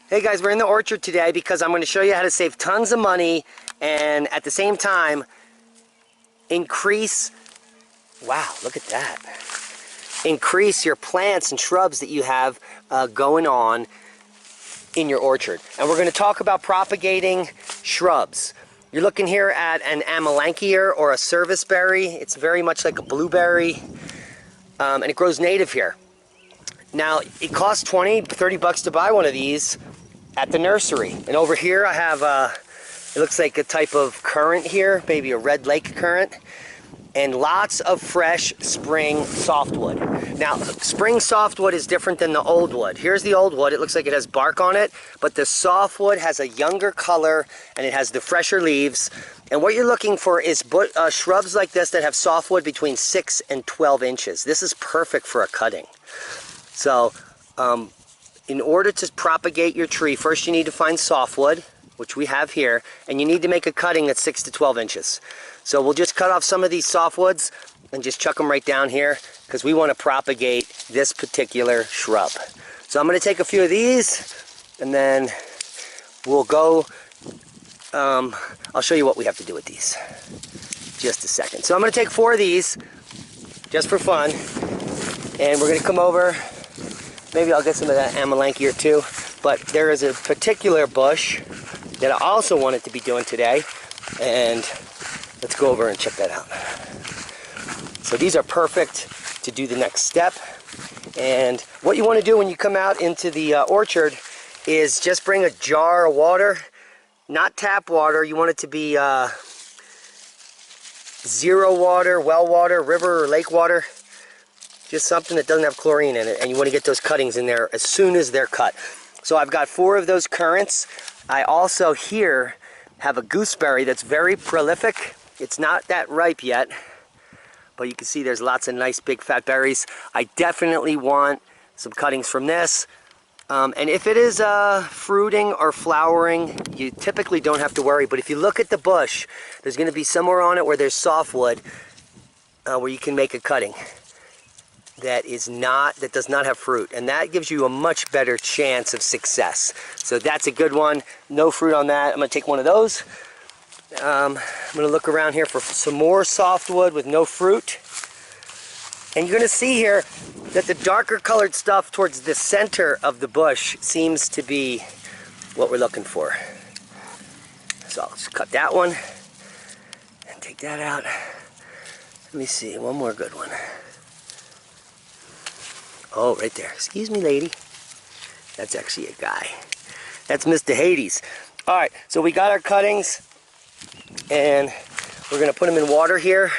Hey guys, we're in the orchard today because I'm going to show you how to save tons of money and at the same time increase, wow, look at that, increase your plants and shrubs that you have going on in your orchard. And we're going to talk about propagating shrubs. You're looking here at an amelanchier or a serviceberry. It's very much like a blueberry and it grows native here. Now it costs 20, 30 bucks to buy one of these at the nursery. And over here I have it looks like a type of currant here, maybe a red lake currant, and lots of fresh spring softwood. Now spring softwood is different than the old wood. Here's the old wood. It looks like it has bark on it, but the softwood has a younger color and it has the fresher leaves. And what you're looking for is shrubs like this that have softwood between 6 and 12 inches. This is perfect for a cutting. So in order to propagate your tree, first you need to find softwood, which we have here, and you need to make a cutting that's 6 to 12 inches. So we'll just cut off some of these softwoods and just chuck them right down here because we want to propagate this particular shrub. So I'm going to take a few of these and then we'll go, I'll show you what we have to do with these. Just a second. So I'm going to take 4 of these just for fun, and we're going to come over. Maybe I'll get some of that amelanchier too, but there is a particular bush that I also wanted to be doing today, and let's go over and check that out. So these are perfect to do the next step, and what you want to do when you come out into the orchard is just bring a jar of water, not tap water. You want it to be zero water, well water, river or lake water. Just something that doesn't have chlorine in it, and you want to get those cuttings in there as soon as they're cut. So I've got 4 of those currants. I also here have a gooseberry that's very prolific. It's not that ripe yet, but you can see there's lots of nice big fat berries. I definitely want some cuttings from this. And if it is fruiting or flowering, you typically don't have to worry. But if you look at the bush, there's going to be somewhere on it where there's softwood where you can make a cutting that does not have fruit, and that gives you a much better chance of success. So that's a good one. No fruit on that. I'm going to take one of those. I'm going to look around here for some more softwood with no fruit. And you're going to see here that the darker colored stuff towards the center of the bush seems to be what we're looking for. So I'll just cut that one and take that out. Let me see, one more good one. Oh, right there. Excuse me, lady. That's actually a guy. That's Mr. Hades. All right, so we got our cuttings, and we're going to put them in water here.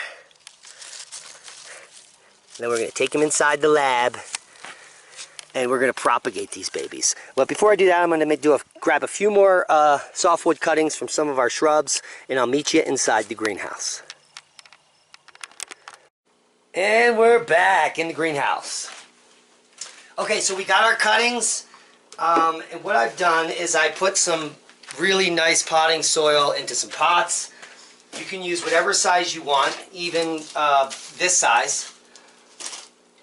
Then we're going to take them inside the lab, and we're going to propagate these babies. But before I do that, I'm going to grab a few more softwood cuttings from some of our shrubs, and I'll meet you inside the greenhouse. And we're back in the greenhouse. Okay, so we got our cuttings, and what I've done is I put some really nice potting soil into some pots. You can use whatever size you want, even this size.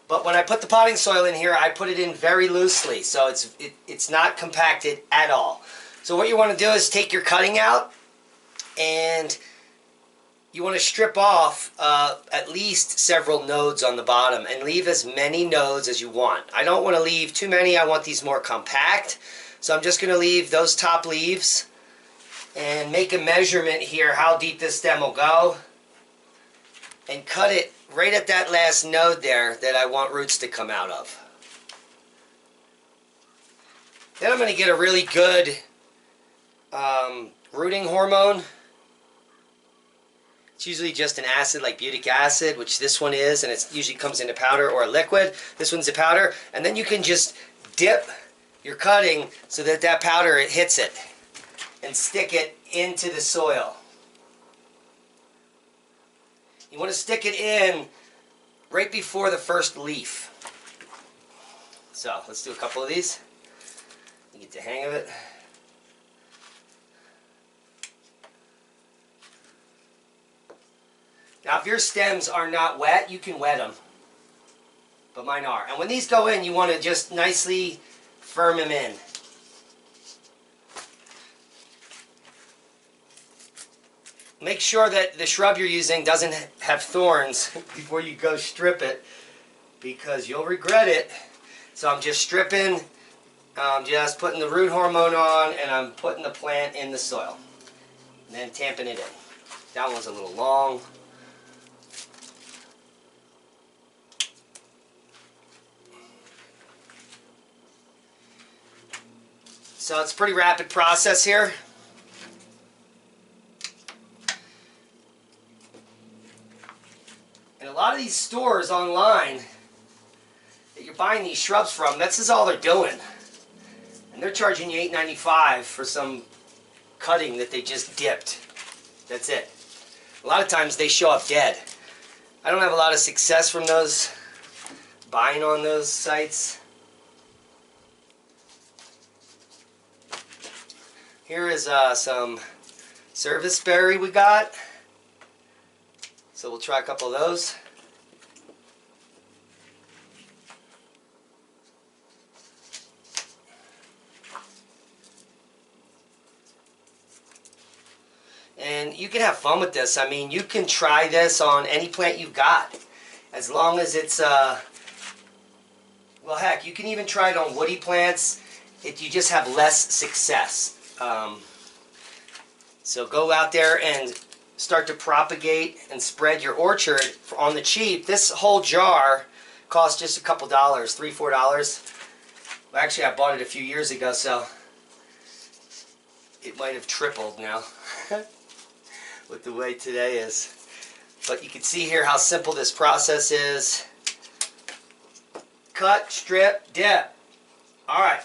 But when I put the potting soil in here, I put it in very loosely, so it's not compacted at all. So what you want to do is take your cutting out, and you want to strip off at least several nodes on the bottom and leave as many nodes as you want. I don't want to leave too many. I want these more compact. So I'm just going to leave those top leaves and make a measurement here how deep this stem will go and cut it right at that last node there that I want roots to come out of. Then I'm going to get a really good rooting hormone. It's usually just an acid like butyric acid, which this one is, and it usually comes in a powder or a liquid. This one's a powder, and then you can just dip your cutting so that that powder, it hits it, and stick it into the soil. You want to stick it in right before the first leaf. So let's do a couple of these. You get the hang of it. Now, if your stems are not wet, you can wet them. But mine are. And when these go in, you want to just nicely firm them in. make sure that the shrub you're using doesn't have thorns before you go strip it, because you'll regret it. So I'm just stripping, I'm just putting the root hormone on, and I'm putting the plant in the soil. And then tamping it in. That one's a little long. So it's a pretty rapid process here. And a lot of these stores online that you're buying these shrubs from, this is all they're doing. And they're charging you $8.95 for some cutting that they just dipped. That's it. A lot of times they show up dead. I don't have a lot of success from those, buying on those sites. Here is some serviceberry we got. So we'll try a couple of those. And you can have fun with this. I mean, you can try this on any plant you've got, as long as it's, well, heck, you can even try it on woody plants if you just have less success. So go out there and start to propagate and spread your orchard on the cheap. This whole jar costs just a couple dollars, $3, $4. Well, actually, I bought it a few years ago, so it might have tripled now with the way today is. But you can see here how simple this process is. Cut, strip, dip. Alright.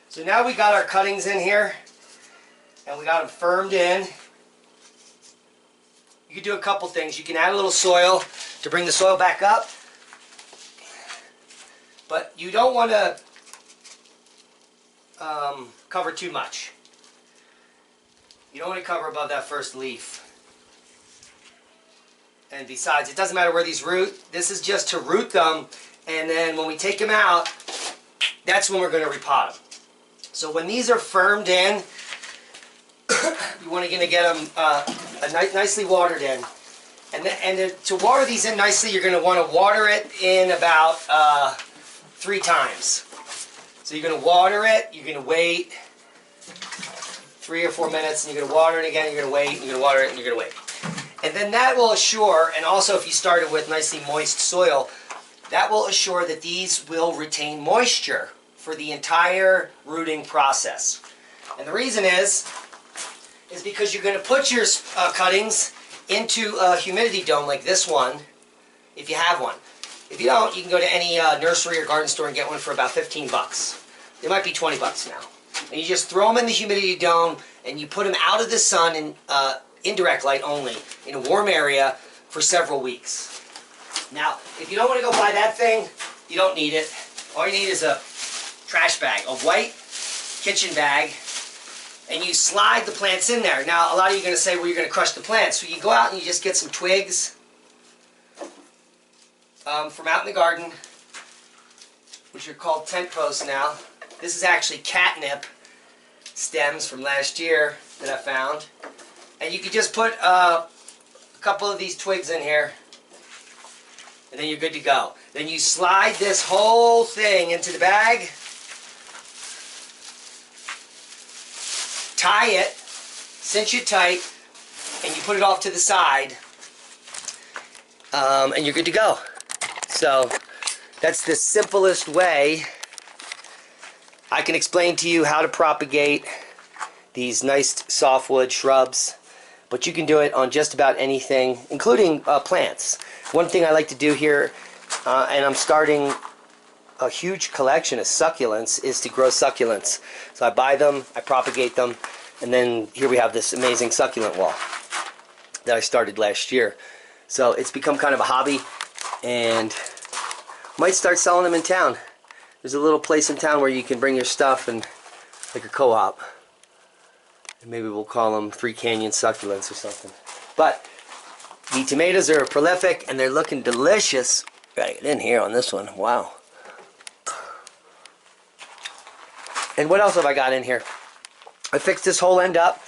So now we got our cuttings in here, and we got them firmed in. You can do a couple things. You can add a little soil to bring the soil back up, but you don't want to cover too much. You don't want to cover above that first leaf. And besides, it doesn't matter where these root. This is just to root them, and then when we take them out, that's when we're going to repot them. So when these are firmed in, you want to get them nicely watered in. And to water these in nicely, you're going to want to water it in about 3 times. So you're going to water it, you're going to wait 3 or 4 minutes, and you're going to water it again, you're going to wait, and you're going to water it, and you're going to wait. And then that will assure, and also if you started with nicely moist soil, that will assure that these will retain moisture for the entire rooting process. And the reason is because you're going to put your cuttings into a humidity dome like this one, if you have one. If you don't, you can go to any nursery or garden store and get one for about 15 bucks. They might be 20 bucks now. And you just throw them in the humidity dome, and you put them out of the sun in indirect light only, in a warm area for several weeks. Now, if you don't want to go buy that thing, you don't need it. All you need is a trash bag, a white kitchen bag, and you slide the plants in there. Now, a lot of you are going to say, well, you're going to crush the plants. So you go out and you just get some twigs from out in the garden, which are called tent posts now. This is actually catnip stems from last year that I found. And you could just put a couple of these twigs in here, and then you're good to go. Then you slide this whole thing into the bag, tie it, cinch it tight, and you put it off to the side, and you're good to go. So that's the simplest way I can explain to you how to propagate these nice softwood shrubs. But you can do it on just about anything, including plants. One thing I like to do here, and I'm starting a huge collection of succulents, is to grow succulents. So I buy them, I propagate them, and then here we have this amazing succulent wall that I started last year. So it's become kind of a hobby, and might start selling them in town. There's a little place in town where you can bring your stuff, and like a co-op. Maybe we'll call them Three Canyon succulents or something. But the tomatoes are prolific, and they're looking delicious. Gotta get in here on this one. Wow. And what else have I got in here? I fixed this whole end up.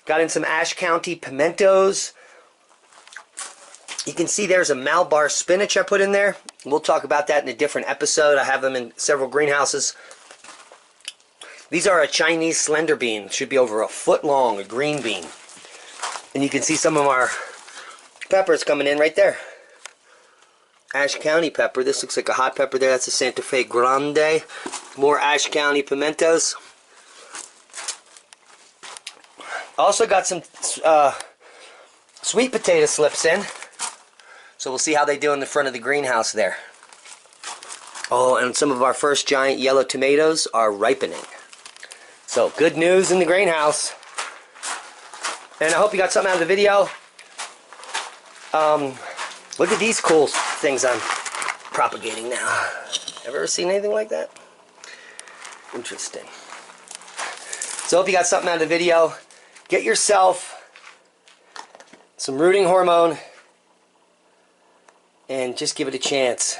Got in some Ashe County pimentos. You can see there's a Malabar spinach I put in there. We'll talk about that in a different episode. I have them in several greenhouses. These are a Chinese slender bean. Should be over a foot long, a green bean. And you can see some of our peppers coming in right there. Ashe County pepper. This looks like a hot pepper there. That's a Santa Fe Grande. More Ashe County pimentos. Also got some sweet potato slips in. So we'll see how they do in the front of the greenhouse there. Oh, and some of our first giant yellow tomatoes are ripening. So good news in the greenhouse. And I hope you got something out of the video. Look at these cool things I'm propagating now. Ever seen anything like that? Interesting. So I hope you got something out of the video. Get yourself some rooting hormone and just give it a chance.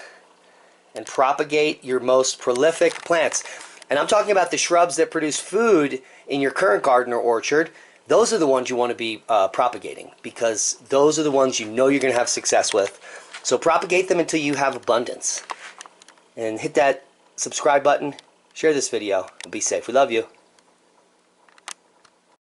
And propagate your most prolific plants. And I'm talking about the shrubs that produce food in your current garden or orchard. Those are the ones you want to be propagating, because those are the ones you know you're going to have success with. So propagate them until you have abundance. And hit that subscribe button, share this video, and be safe. We love you.